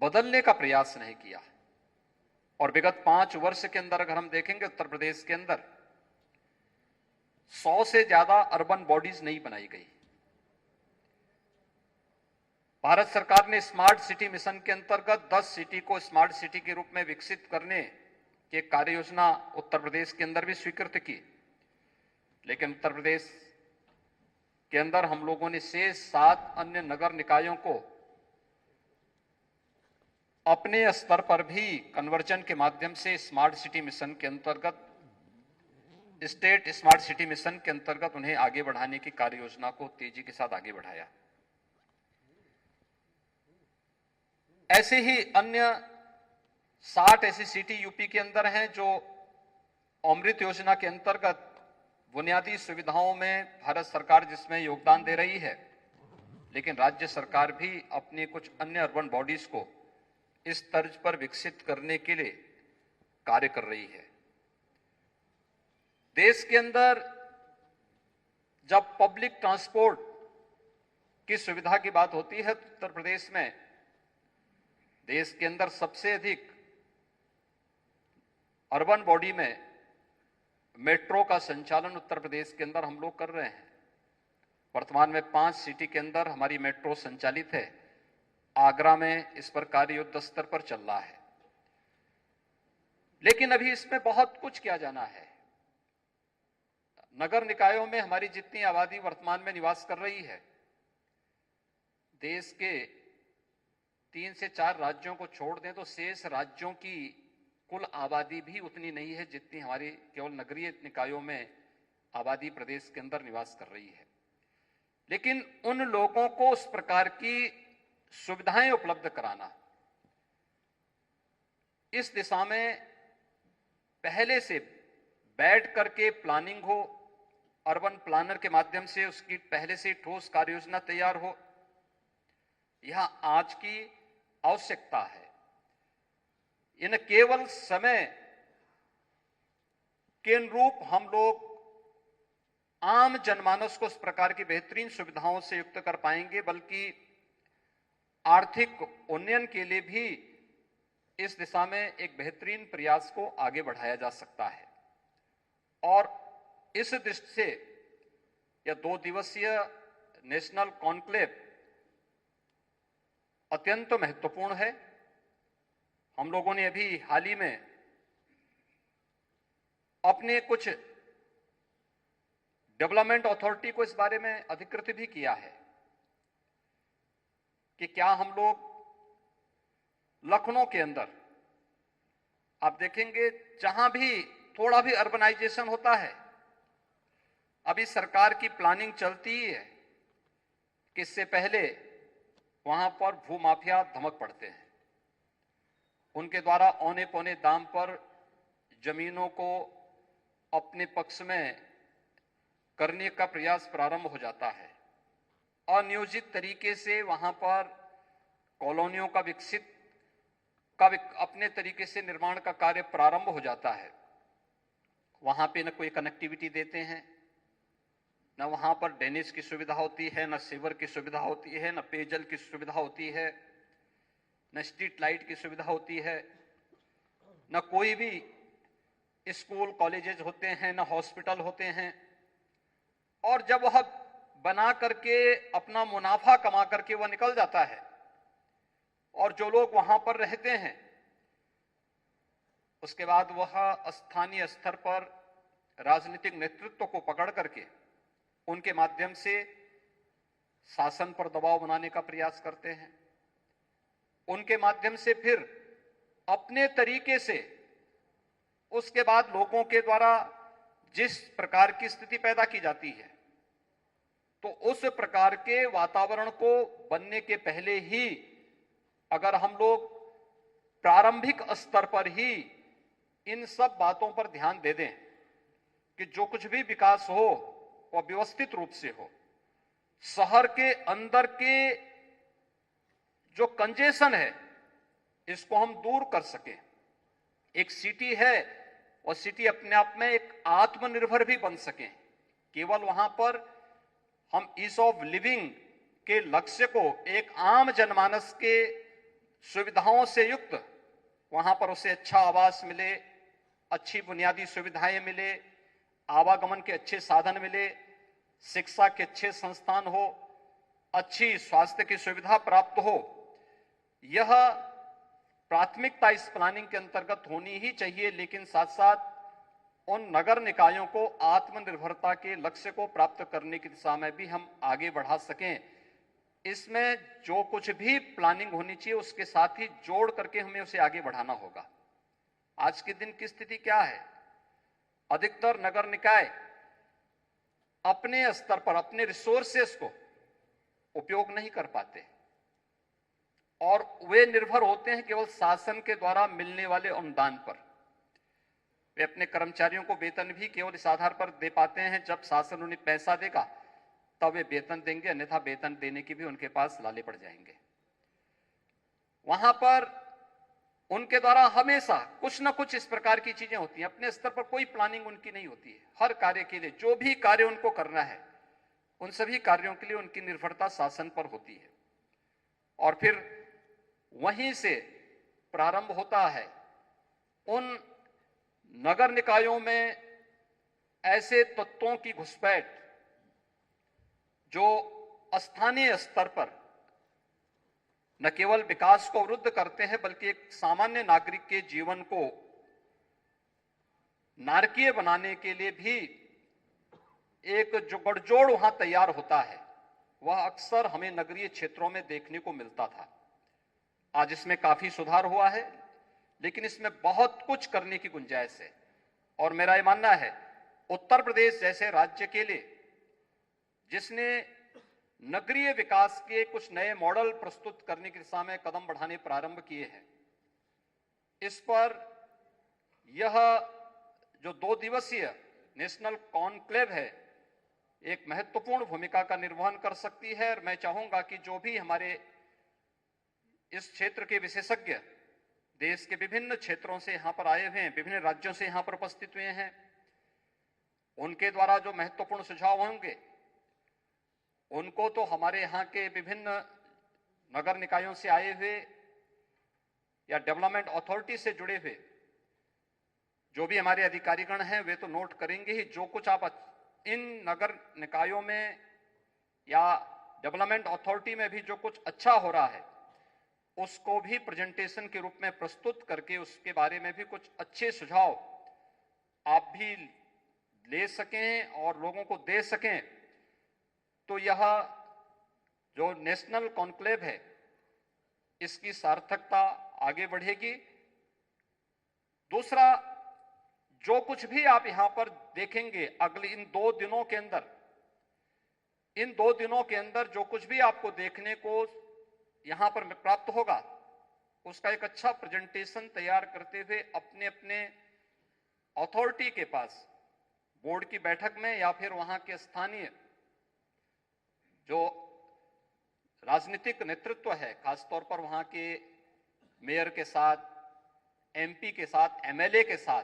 बदलने का प्रयास नहीं किया। और विगत 5 वर्ष के अंदर अगर हम देखेंगे उत्तर प्रदेश के अंदर 100 से ज्यादा अर्बन बॉडीज नहीं बनाई गई। भारत सरकार ने स्मार्ट सिटी मिशन के अंतर्गत 10 सिटी को स्मार्ट सिटी के रूप में विकसित करने की कार्य योजना उत्तर प्रदेश के अंदर भी स्वीकृत की, लेकिन उत्तर प्रदेश के अंदर हम लोगों ने शेष 7 अन्य नगर निकायों को अपने स्तर पर भी कन्वर्जन के माध्यम से स्मार्ट सिटी मिशन के अंतर्गत, स्टेट स्मार्ट सिटी मिशन के अंतर्गत उन्हें आगे बढ़ाने की कार्य योजना को तेजी के साथ आगे बढ़ाया। ऐसे ही अन्य 60 ऐसी सिटी यूपी के अंदर हैं जो अमृत योजना के अंतर्गत बुनियादी सुविधाओं में भारत सरकार जिसमें योगदान दे रही है, लेकिन राज्य सरकार भी अपने कुछ अन्य अर्बन बॉडीज को इस तर्ज पर विकसित करने के लिए कार्य कर रही है। देश के अंदर जब पब्लिक ट्रांसपोर्ट की सुविधा की बात होती है तो उत्तर प्रदेश में देश के अंदर सबसे अधिक अर्बन बॉडी में मेट्रो का संचालन उत्तर प्रदेश के अंदर हम लोग कर रहे हैं। वर्तमान में 5 सिटी के अंदर हमारी मेट्रो संचालित है। आगरा में इस पर कार्य युद्ध स्तर पर चल रहा है, लेकिन अभी इसमें बहुत कुछ किया जाना है। नगर निकायों में हमारी जितनी आबादी वर्तमान में निवास कर रही है, देश के 3 से 4 राज्यों को छोड़ दें तो शेष राज्यों की कुल आबादी भी उतनी नहीं है जितनी हमारी केवल नगरीय निकायों में आबादी प्रदेश के अंदर निवास कर रही है। लेकिन उन लोगों को उस प्रकार की सुविधाएं उपलब्ध कराना, इस दिशा में पहले से बैठ करके प्लानिंग हो, अर्बन प्लानर के माध्यम से उसकी पहले से ठोस कार्य योजना तैयार हो, यह आज की आवश्यकता है। इन केवल समय के अनुरूप हम लोग आम जनमानस को इस प्रकार की बेहतरीन सुविधाओं से युक्त कर पाएंगे, बल्कि आर्थिक उन्नयन के लिए भी इस दिशा में एक बेहतरीन प्रयास को आगे बढ़ाया जा सकता है। और इस दृष्टि से यह 2 दिवसीय नेशनल कॉन्क्लेव अत्यंत महत्वपूर्ण है। हम लोगों ने अभी हाल ही में अपने कुछ डेवलपमेंट अथॉरिटी को इस बारे में अधिकृत भी किया है कि क्या हम लोग लखनऊ के अंदर आप देखेंगे जहां भी थोड़ा भी अर्बनाइजेशन होता है, अभी सरकार की प्लानिंग चलती ही है कि इससे पहले वहां पर भूमाफिया धमक पड़ते हैं। उनके द्वारा औने पौने दाम पर जमीनों को अपने पक्ष में करने का प्रयास प्रारंभ हो जाता है। अनियोजित तरीके से वहां पर कॉलोनियों का अपने तरीके से निर्माण का कार्य प्रारंभ हो जाता है। वहां पे न कोई कनेक्टिविटी देते हैं, न वहां पर ड्रेनेज की सुविधा होती है, न सीवर की सुविधा होती है, न पेयजल की सुविधा होती है, न स्ट्रीट लाइट की सुविधा होती है, न कोई भी स्कूल कॉलेजेस होते हैं, न हॉस्पिटल होते हैं। और जब वह बना करके अपना मुनाफा कमा करके वह निकल जाता है और जो लोग वहां पर रहते हैं उसके बाद वह स्थानीय स्तर पर राजनीतिक नेतृत्व को पकड़ करके उनके माध्यम से शासन पर दबाव बनाने का प्रयास करते हैं। उनके माध्यम से फिर अपने तरीके से उसके बाद लोगों के द्वारा जिस प्रकार की स्थिति पैदा की जाती है, तो उस प्रकार के वातावरण को बनने के पहले ही अगर हम लोग प्रारंभिक स्तर पर ही इन सब बातों पर ध्यान दे दें कि जो कुछ भी विकास हो वह व्यवस्थित रूप से हो, शहर के अंदर के जो कंजेशन है इसको हम दूर कर सकें। एक सिटी है और सिटी अपने आप में एक आत्मनिर्भर भी बन सके। केवल वहां पर हम ईज ऑफ लिविंग के लक्ष्य को एक आम जनमानस के सुविधाओं से युक्त, वहां पर उसे अच्छा आवास मिले, अच्छी बुनियादी सुविधाएं मिले, आवागमन के अच्छे साधन मिले, शिक्षा के अच्छे संस्थान हो, अच्छी स्वास्थ्य की सुविधा प्राप्त हो। यह प्राथमिकता इस प्लानिंग के अंतर्गत होनी ही चाहिए, लेकिन साथ साथ उन नगर निकायों को आत्मनिर्भरता के लक्ष्य को प्राप्त करने की दिशा में भी हम आगे बढ़ा सकें। इसमें जो कुछ भी प्लानिंग होनी चाहिए उसके साथ ही जोड़ करके हमें उसे आगे बढ़ाना होगा। आज के दिन की स्थिति क्या है? अधिकतर नगर निकाय अपने स्तर पर अपने रिसोर्सेस को उपयोग नहीं कर पाते और वे निर्भर होते हैं केवल शासन के द्वारा मिलने वाले अनुदान पर। वे अपने कर्मचारियों को वेतन भी केवल इस आधार पर दे पाते हैं जब शासन उन्हें पैसा देगा तब वे वेतन देंगे, अन्यथा वेतन देने के भी उनके पास लाले पड़ जाएंगे। वहां पर उनके द्वारा हमेशा कुछ ना कुछ इस प्रकार की चीजें होती हैं। अपने स्तर पर कोई प्लानिंग उनकी नहीं होती है। हर कार्य के लिए जो भी कार्य उनको करना है उन सभी कार्यों के लिए उनकी निर्भरता शासन पर होती है और फिर वहीं से प्रारंभ होता है। उन नगर निकायों में ऐसे तत्वों की घुसपैठ जो स्थानीय स्तर पर न केवल विकास को अवरुद्ध करते हैं बल्कि एक सामान्य नागरिक के जीवन को नारकीय बनाने के लिए भी एक जो गठजोड़ वहां तैयार होता है वह अक्सर हमें नगरीय क्षेत्रों में देखने को मिलता था। आज इसमें काफी सुधार हुआ है, लेकिन इसमें बहुत कुछ करने की गुंजाइश है और मेरा यह मानना है उत्तर प्रदेश जैसे राज्य के लिए जिसने नगरीय विकास के कुछ नए मॉडल प्रस्तुत करने की दिशा में कदम बढ़ाने प्रारंभ किए हैं, इस पर यह जो 2 दिवसीय नेशनल कॉन्क्लेव है एक महत्वपूर्ण भूमिका का निर्वहन कर सकती है। और मैं चाहूंगा कि जो भी हमारे इस क्षेत्र के विशेषज्ञ देश के विभिन्न क्षेत्रों से यहां पर आए हुए हैं, विभिन्न राज्यों से यहां पर उपस्थित हुए हैं, उनके द्वारा जो महत्वपूर्ण सुझाव होंगे उनको तो हमारे यहां के विभिन्न नगर निकायों से आए हुए या डेवलपमेंट अथॉरिटी से जुड़े हुए जो भी हमारे अधिकारीगण हैं वे तो नोट करेंगे ही। जो कुछ आप इन नगर निकायों में या डेवलपमेंट अथॉरिटी में भी जो कुछ अच्छा हो रहा है उसको भी प्रेजेंटेशन के रूप में प्रस्तुत करके उसके बारे में भी कुछ अच्छे सुझाव आप भी ले सकें और लोगों को दे सकें, तो यह जो नेशनल कॉन्क्लेव है इसकी सार्थकता आगे बढ़ेगी। दूसरा, जो कुछ भी आप यहां पर देखेंगे अगले इन 2 दिनों के अंदर जो कुछ भी आपको देखने को यहां पर प्राप्त होगा उसका एक अच्छा प्रेजेंटेशन तैयार करते हुए अपने अपने अथॉरिटी के पास बोर्ड की बैठक में या फिर वहां के स्थानीय जो राजनीतिक नेतृत्व है, खासतौर पर वहां के मेयर के साथ, एमपी के साथ, एमएलए के साथ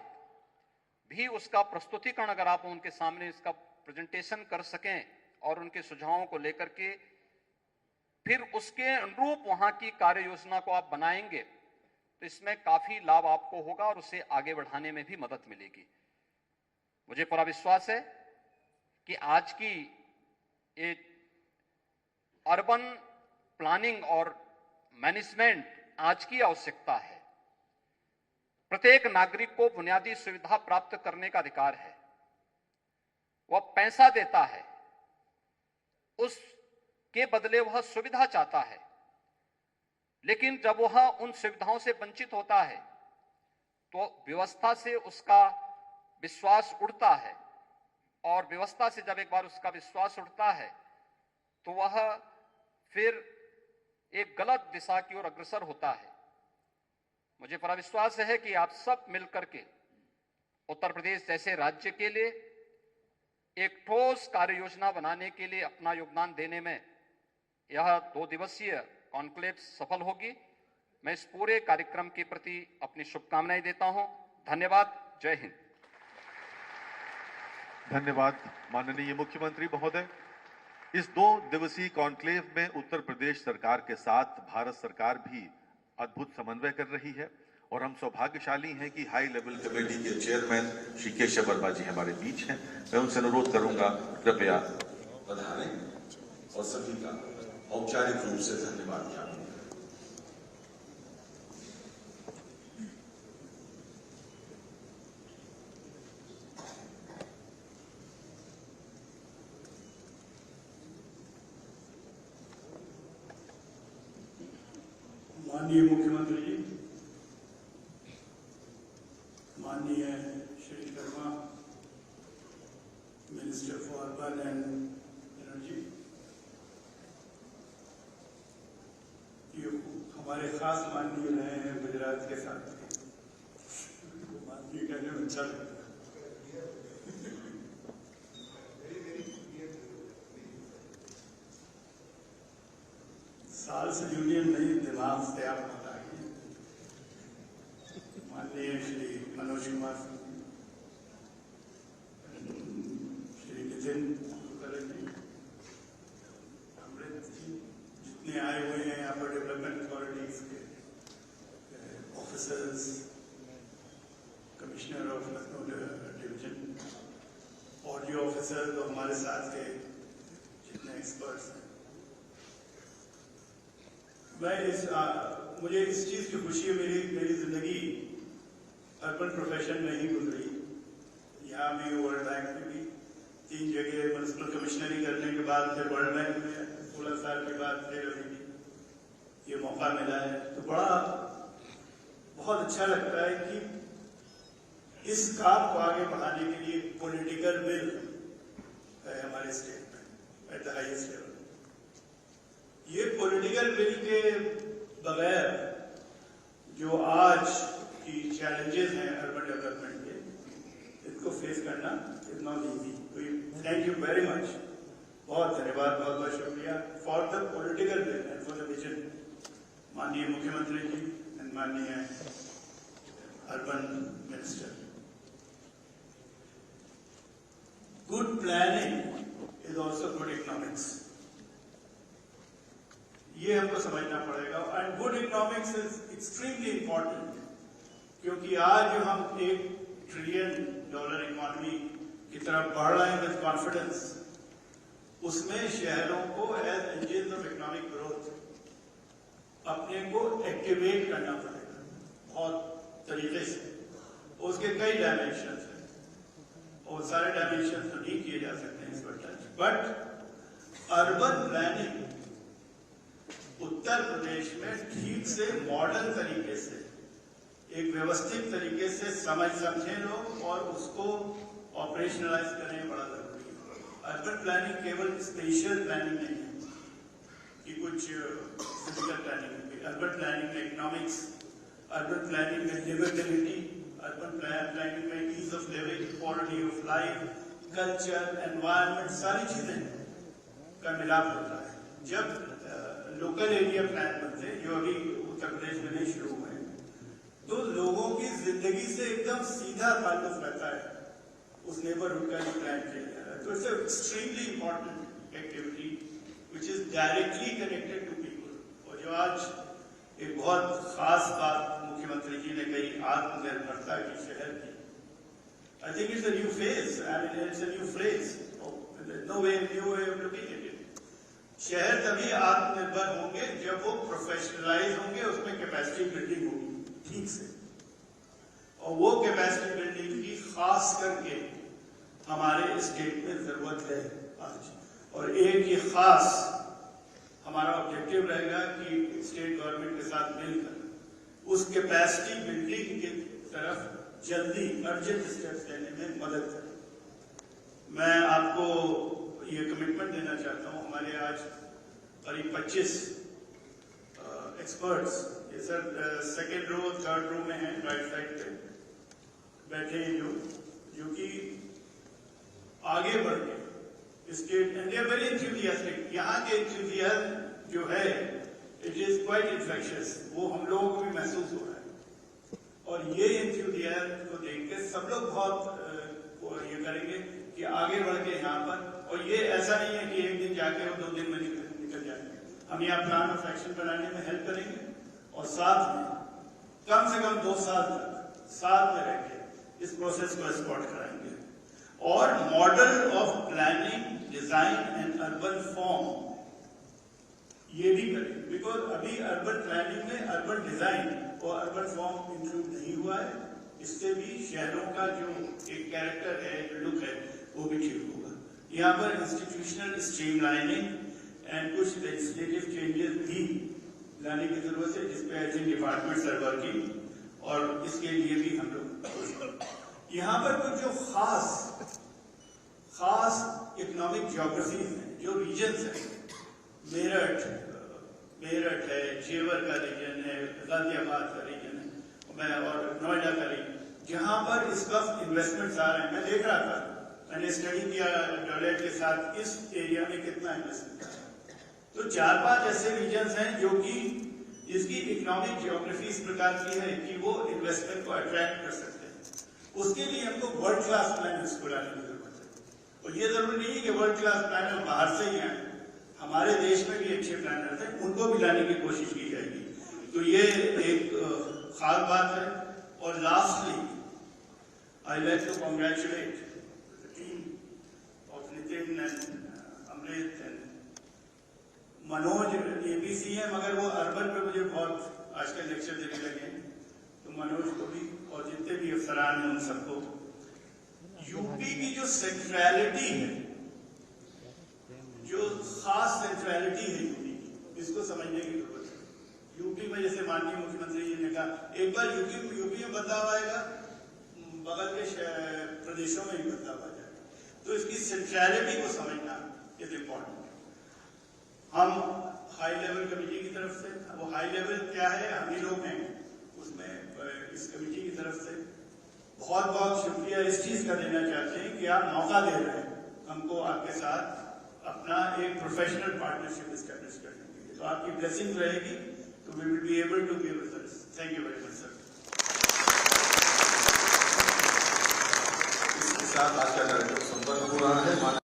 भी उसका प्रस्तुतिकरण अगर आप उनके सामने इसका प्रेजेंटेशन कर सकें और उनके सुझावों को लेकर के फिर उसके अनुरूप वहां की कार्य योजना को आप बनाएंगे तो इसमें काफी लाभ आपको होगा और उसे आगे बढ़ाने में भी मदद मिलेगी। मुझे पूरा विश्वास है कि आज की एक अर्बन प्लानिंग और मैनेजमेंट आज की आवश्यकता है। प्रत्येक नागरिक को बुनियादी सुविधा प्राप्त करने का अधिकार है। वह पैसा देता है, उसके बदले वह सुविधा चाहता है, लेकिन जब वह उन सुविधाओं से वंचित होता है तो व्यवस्था से उसका विश्वास उड़ता है और व्यवस्था से जब एक बार उसका विश्वास उड़ता है तो वह फिर एक गलत दिशा की ओर अग्रसर होता है। मुझे पूरा विश्वास है कि आप सब मिलकर के उत्तर प्रदेश जैसे राज्य के लिए एक ठोस कार्य योजना बनाने के लिए अपना योगदान देने में यह 2 दिवसीय कॉन्क्लेव सफल होगी। मैं इस पूरे कार्यक्रम के प्रति अपनी शुभकामनाएं देता हूं। धन्यवाद। जय हिंद। धन्यवाद माननीय मुख्यमंत्री महोदय। इस 2 दिवसीय कॉन्क्लेव में उत्तर प्रदेश सरकार के साथ भारत सरकार भी अद्भुत समन्वय कर रही है और हम सौभाग्यशाली हैं कि हाई लेवल कमेटी के चेयरमैन श्री केशव वर्मा जी हमारे बीच हैं। मैं उनसे अनुरोध करूंगा कृपया पधारें और सभी का औपचारिक रूप से धन्यवाद ज्ञापन करें। माननीय मुख्यमंत्री जी, माननीय Shri Sharma, minister for urban and energy, ये हमारे खास माननीय रहे हैं गुजरात के साथ, माननीय कहने में अच्छा लगता है। साल से यूनियन नहीं, दिमाग से आप बताइए। माननीय श्री मनोज कुमार सिंह, श्री नितिन जी, अमृत जी, जितने आए हुए हैं यहाँ पर डेवलपमेंट अथॉरिटीज के officers, commissioner of Lucknow division, audio officer, तो हमारे साथ के जितने एक्सपर्ट्स हैं, मुझे इस चीज की खुशी है, मेरी जिंदगी अर्बन प्रोफेशन में ही गुजरी। यहाँ भी, वर्ल्ड बैंक में भी 3 जगह म्युनिसिपल कमिश्नरी करने के बाद फिर वर्ल्ड बैंक में 16 साल के बाद फिर अभी भी ये मौका मिला है, तो बहुत अच्छा लगता है कि इस काम को आगे बढ़ाने के लिए पॉलिटिकल विल है हमारे स्टेट में एट द हाईएस्ट लेवल। ये पॉलिटिकल विल के बगैर जो आज की चैलेंजेस हैं अर्बन डेवलपमेंट के, इसको फेस करना इज नॉट इजी। तो थैंक यू वेरी मच, बहुत धन्यवाद, बहुत बहुत शुक्रिया for the political will and for the vision, माननीय मुख्यमंत्री जी एंड माननीय urban minister. Good planning is also good economics, ये हमको समझना पड़ेगा। And good economics is extremely important, क्योंकि आज जो हम $1 ट्रिलियन इकोनॉमी की तरफ बढ़ रहे हैं विद कॉन्फिडेंस, उसमें शहरों को as engine of economic growth अपने को एक्टिवेट करना पड़ेगा बहुत तरीके से। उसके कई डायमेंशन हैं और सारे डायमेंशन तो नहीं किए जा सकते हैं इस पर touch, but urban planning Uttar Pradesh में ठीक से मॉडर्न तरीके से, एक व्यवस्थित तरीके से समझे लोग और उसको ऑपरेशनलाइज करें, बड़ा जरूरी है। अर्बन प्लानिंग केवल स्पेशल प्लानिंग नहीं है कि कुछ फिजिकल प्लानिंग है, अर्बन प्लानिंग में इकोनॉमिक्स, अर्बन प्लानिंग में लिविबिलिटी, अर्बन प्लानिंग में ease of living, quality of life, culture, environment, सारी चीजें का मिलाप होता है। जब लोकल एरिया प्लान बनते हैं, जो अभी उत्तर प्रदेश में नहीं शुरू हुए, तो लोगों की जिंदगी से एकदम सीधा ताल्लुक रहता है उस नेबरहुड का जो प्लान किया जा रहा है। तो it's extremely important activity which is directly connected to people. और जो आज एक बहुत खास बात मुख्यमंत्री जी ने कही, आत्मनिर्भरता की शहर की, I think it's a new phase, I mean it's a new phrase, no way new way of looking at it. शहर तभी आत्मनिर्भर होंगे जब वो प्रोफेशनलाइज होंगे, उसमें कैपेसिटी बिल्डिंग होगी ठीक से, और वो कैपेसिटी बिल्डिंग की खास करके हमारे स्टेट में जरूरत है आज। और एक ये खास हमारा ऑब्जेक्टिव रहेगा कि स्टेट गवर्नमेंट के साथ मिलकर उस कैपेसिटी बिल्डिंग की तरफ जल्दी अर्जेंट स्टेप्स लेने में मदद करें। मैं आपको ये कमिटमेंट देना चाहता हूँ, हमारे आज करीब 25 एक्सपर्ट्स, ये सर सेकेंड रो 3rd रो में हैं, राइट साइड पे बैठे हैं, जो कि आगे बढ़ के state and they are very enthusiastic. यहाँ के एंथुसियाज्म जो है इट इज क्वाइट इन्फेक्शियस, वो हम लोगों को भी महसूस हो रहा है। और ये एंथुसियाज्म को देख के सब लोग बहुत ये करेंगे कि आगे बढ़ के यहाँ पर, और ये ऐसा नहीं है कि एक दिन जाके और 2 दिन में निकल जाएंगे। हम यहाँ प्लान ऑफ एक्शन बनाने में हेल्प करेंगे और साथ में कम से कम 2 साल तक साथ में रह के इस प्रोसेस को एस्कॉर्ट कराएंगे और model of planning design and urban form ये भी करें, बिकॉज अभी अर्बन प्लानिंग में अर्बन डिजाइन और अर्बन फॉर्म इंक्लूड नहीं हुआ है। इससे भी शहरों का जो एक कैरेक्टर है, लुक है, वो भी ठीक होगा। यहाँ पर इंस्टीट्यूशनल स्ट्रीमलाइनिंग एंड कुछ लेजिस्लेटिव चेंजेस भी लाने की जरूरत है, जिसपे I think departments are working और इसके लिए भी हम लोग यहाँ पर कुछ जो खास इकोनॉमिक ज्योग्राफी है, जो रीजन्स है, मेरठ है, जेवर का रीजन है, गाजियाबाद का रीजन है और नोएडा का रीजन, जहां पर इस वक्त इन्वेस्टमेंट्स आ रहे हैं। मैं देख रहा था, मैंने स्टडी किया डॉलेट के साथ इस एरिया में कितना इन्वेस्टमेंट है। तो 4-5 ऐसे रीजन्स हैं जो कि जिसकी इकोनॉमिक ज्योग्राफी इस प्रकार की है कि वो इन्वेस्टमेंट को अट्रैक्ट कर सकते हैं। उसके लिए हमको वर्ल्ड क्लास प्लानर्स को लाने की जरूरत है। और ये जरूरी नहीं है कि वर्ल्ड क्लास प्लानर बाहर से ही आए, हमारे देश में भी अच्छे प्लानर थे, उनको भी लाने की कोशिश की जाएगी। तो ये एक खास बात है। और lastly I like to congratulate the team of Nitin and Amrit and Manoj. ABC है मगर वो अर्बन पे मुझे बहुत आजकल लेक्चर देने लगे हैं, तो मनोज को भी और जितने भी अफसरान हैं उन सबको। यूपी की जो सेंट्रलिटी है, जो खास सेंट्रलिटी है यूपी की, इसको समझने की जरूरत है। यूपी में जैसे माननीय मुख्यमंत्री जी ने कहा, एक बार यूपी में बदलाव आएगा, बगल के प्रदेशों में भी बदलाव आ जाएगा। तो इसकी सेंट्रलिटी को समझना इज इम्पोर्टेंट। हम हाई लेवल कमेटी की तरफ से, वो हाई लेवल क्या है, हम ही लोग हैं उसमें, इस कमेटी की तरफ से बहुत बहुत शुक्रिया इस चीज का देना चाहते हैं कि आप मौका दे रहे हैं हमको आपके साथ अपना एक प्रोफेशनल पार्टनरशिप एस्टैब्लिश करने के लिए। तो आपकी ब्लेसिंग रहेगी तो we will be able to give results. Thank you very much sir. इसके साथ आज का कार्यक्रम संपन्न हो रहा है।